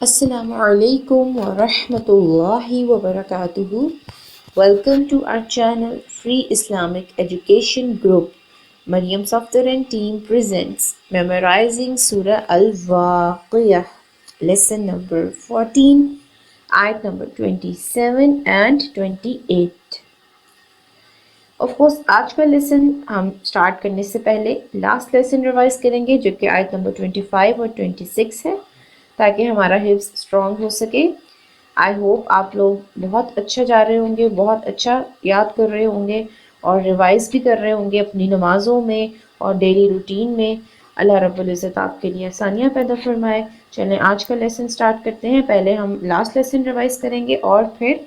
Assalamu alaikum wa rahmatullahi wa barakatuhu. Welcome to our channel Free Islamic Education Group. Maryam Safdar and team presents Memorizing Surah Al-Waqiyah, lesson number 14, ayat number 27 and 28. Of course आज का lesson हम start करने से पहले last lesson revise करेंगे जो कि आयत नंबर 25 और 26 है, ताकि हमारा हिफ्ज स्ट्रॉन्ग हो सके। आई होप आप लोग बहुत अच्छा जा रहे होंगे, बहुत अच्छा याद कर रहे होंगे और रिवाइज भी कर रहे होंगे अपनी नमाज़ों में और डेली रूटीन में। अल्लाह रब्बुल इज़्ज़त आपके लिए आसानियाँ पैदा फरमाए। चलें आज का लेसन स्टार्ट करते हैं। पहले हम लास्ट लेसन रिवाइज करेंगे और फिर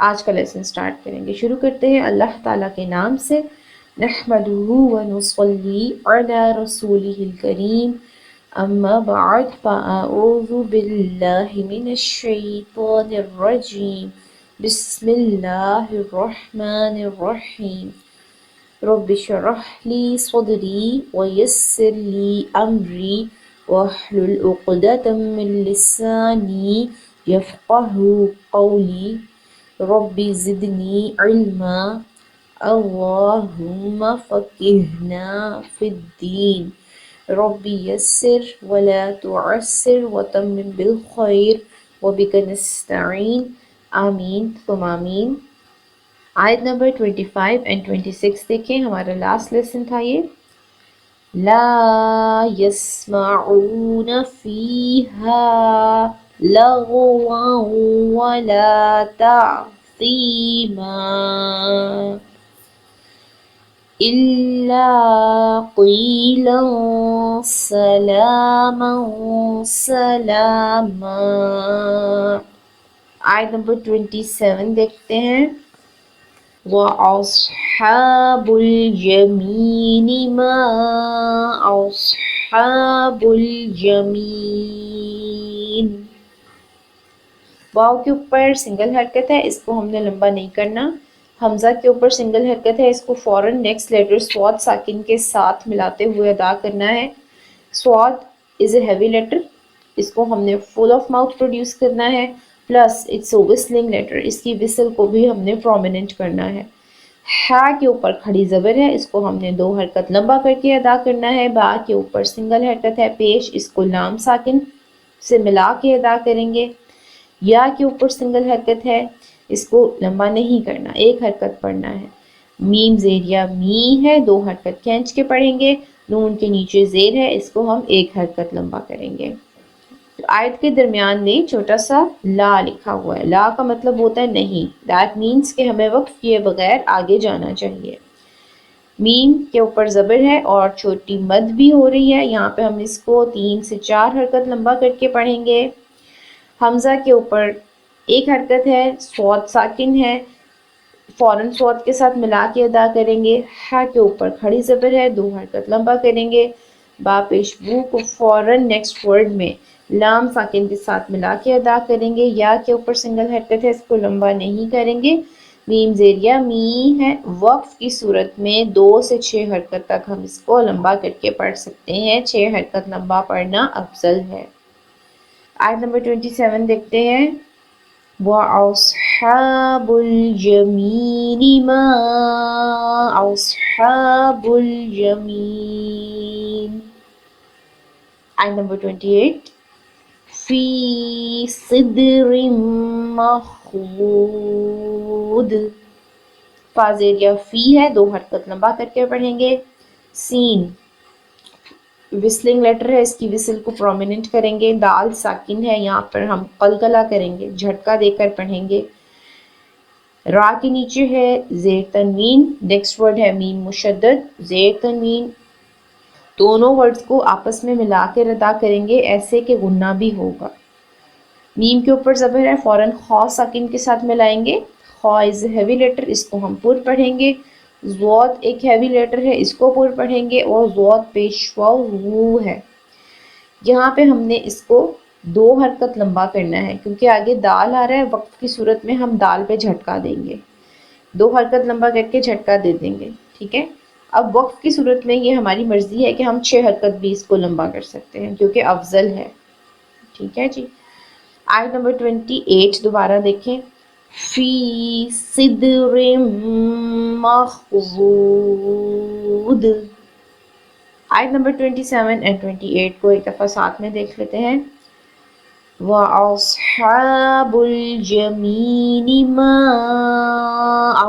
आज का लेसन स्टार्ट करेंगे। शुरू करते हैं अल्लाह ताला के नाम से। नहमदुहु व नुसल्ली अला रसूलिहिल करीम, अम्मा बअद, फअऊज़ु बिल्लाहि मिनश शैतानिर रजीम, बिस्मिल्लाहिर रहमानिर रहीम। रब्बि इश्रह ली सदरी व यस्सिर ली अमरी वहलुल उक़दतम मिन लिसानी यफ़क़हू क़ौली। रब्बी ज़िदनी इल्मा, अल्लाहुम्मा फ़क़िहना फ़िद्दीन। रब्बी यस्सिर वला तुअस्सिर वतम्मिम बिल खैर वबिका नस्तईन, आमीन तुम आमीन। आयत नंबर 25 एंड 26 देखें, हमारा लास्ट लेसन था ये। ला यस्माऊन फीहा लग़वन वला तअसीमा इल्ला क़ीलन सलामन सलामा। आयत नंबर 27 देखते हैं। वअस्हाबुल यमीनी मा अस्हाबुल यमीन। वाव के ऊपर सिंगल हरकत है, इसको हमने लंबा नहीं करना। हमजा के ऊपर सिंगल हरकत है, इसको फौरन नेक्स्ट लेटर स्वाद साकिन के साथ मिलाते हुए अदा करना है। स्वाद इज़ ए हैवी लेटर, इसको हमने फुल ऑफ माउथ प्रोड्यूस करना है, plus it's O whistling letter, इसकी विसल को भी हमने प्रोमिनेंट करना है। हा के ऊपर खड़ी ज़बर है, इसको हमने दो हरकत लंबा करके अदा करना है। बा के ऊपर सिंगल हरकत है पेश, इसको लाम साकिन से मिला के अदा करेंगे। या के ऊपर सिंगल हरकत है, इसको लंबा नहीं करना, एक हरकत पढ़ना है। मीम ज़ेरिया मी है, दो हरकत खींच के पढ़ेंगे। नून के नीचे ज़ेर है, इसको हम एक हरकत लंबा करेंगे। तो आयत के दरमियान में छोटा सा ला लिखा हुआ है। ला का मतलब होता है नहीं, दैट मीन्स कि हमें वक्फ किए बगैर आगे जाना चाहिए। मीम के ऊपर ज़बर है और छोटी मद भी हो रही है, यहाँ पे हम इसको 3 से 4 हरकत लंबा करके पढ़ेंगे। हमज़ा के ऊपर एक हरकत है, स्वाद साकिन है, फौरन स्वाद के साथ मिला के अदा करेंगे। हा के ऊपर खड़ी ज़बर है, दो हरकत लंबा करेंगे। बा पेश बू को फौरन नेक्स्ट वर्ड में लाम साकिन के साथ मिला के अदा करेंगे। या के ऊपर सिंगल हरकत है, इसको लंबा नहीं करेंगे। मीम ज़ेरिया मी है, वक्फ की सूरत में 2 से 6 हरकत तक हम इसको लंबा करके पढ़ सकते हैं। 6 हरकत लंबा पढ़ना अफजल है। आयत नंबर 27 देखते हैं। वअस्हाबुल यमीनी मा अस्हाबुल यमीन। आयत नंबर 28। फी सिदरिम मखदूद। फाज़ेरिया फी है, दो हरकत लंबा करके पढ़ेंगे। सीन विस्लिंग लेटर है, इसकी विसल को प्रोमिनेंट करेंगे। दाल साकिन है, यहाँ पर हम कलकला करेंगे, झटका देकर पढ़ेंगे। रा के नीचे है ज़ेर तनवीन, नेक्स्ट वर्ड है मीम मुशद्दद, ज़ेर तनवीन। दोनों वर्ड्स को आपस में मिला कर अदा करेंगे, ऐसे कि गुन्ना भी होगा। मीम के ऊपर ज़बर है, फौरन खौ साकिन के साथ मिलाएंगे। खौ इज़ हैवी लेटर, इसको हम पुर पढ़ेंगे। ज़ौद एक हैवी लेटर है, इसको पुर पढ़ेंगे। और ज़ौद पेशवा वू है, यहाँ पे हमने इसको दो हरकत लंबा करना है, क्योंकि आगे दाल आ रहा है। वक्त की सूरत में हम दाल पे झटका देंगे, दो हरकत लंबा करके झटका दे देंगे, ठीक है। अब वक्त की सूरत में ये हमारी मर्जी है कि हम 6 हरकत भी इसको लंबा कर सकते हैं, क्योंकि अफजल है, ठीक है जी। آیت نمبر 28 دوبارہ دیکھیں، فی صدر مخضود. آیت نمبر 27 اینڈ 28 کو ایک دفعہ ساتھ میں دیکھ لیتے ہیں. وَأَصْحَابُ الْيَمِينِ مَا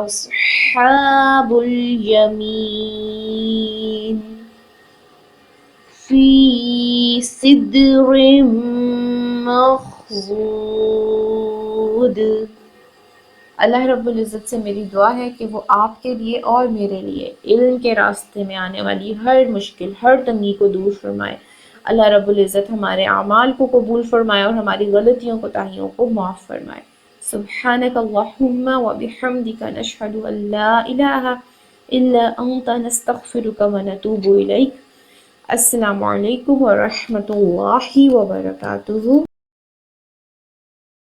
أَصْحَابُ الْيَمِينِ فِي سِدْرٍ مَخْضُودٍ. اللہ رب العزت سے میری دعا ہے کہ وہ آپ کے لیے اور میرے لیے علم کے راستے میں آنے والی ہر مشکل، ہر تنگی کو دور فرمائے. اللہ رب العزت ہمارے اعمال کو قبول فرمائے اور ہماری غلطیوں کوتاہیوں کو معاف فرمائے. سبحانک اللہم و بحمدک نشہد ان لا الہ الا انت نستغفرک و نتوب الیک. السلام علیکم ورحمۃ اللہ وبرکاتہ.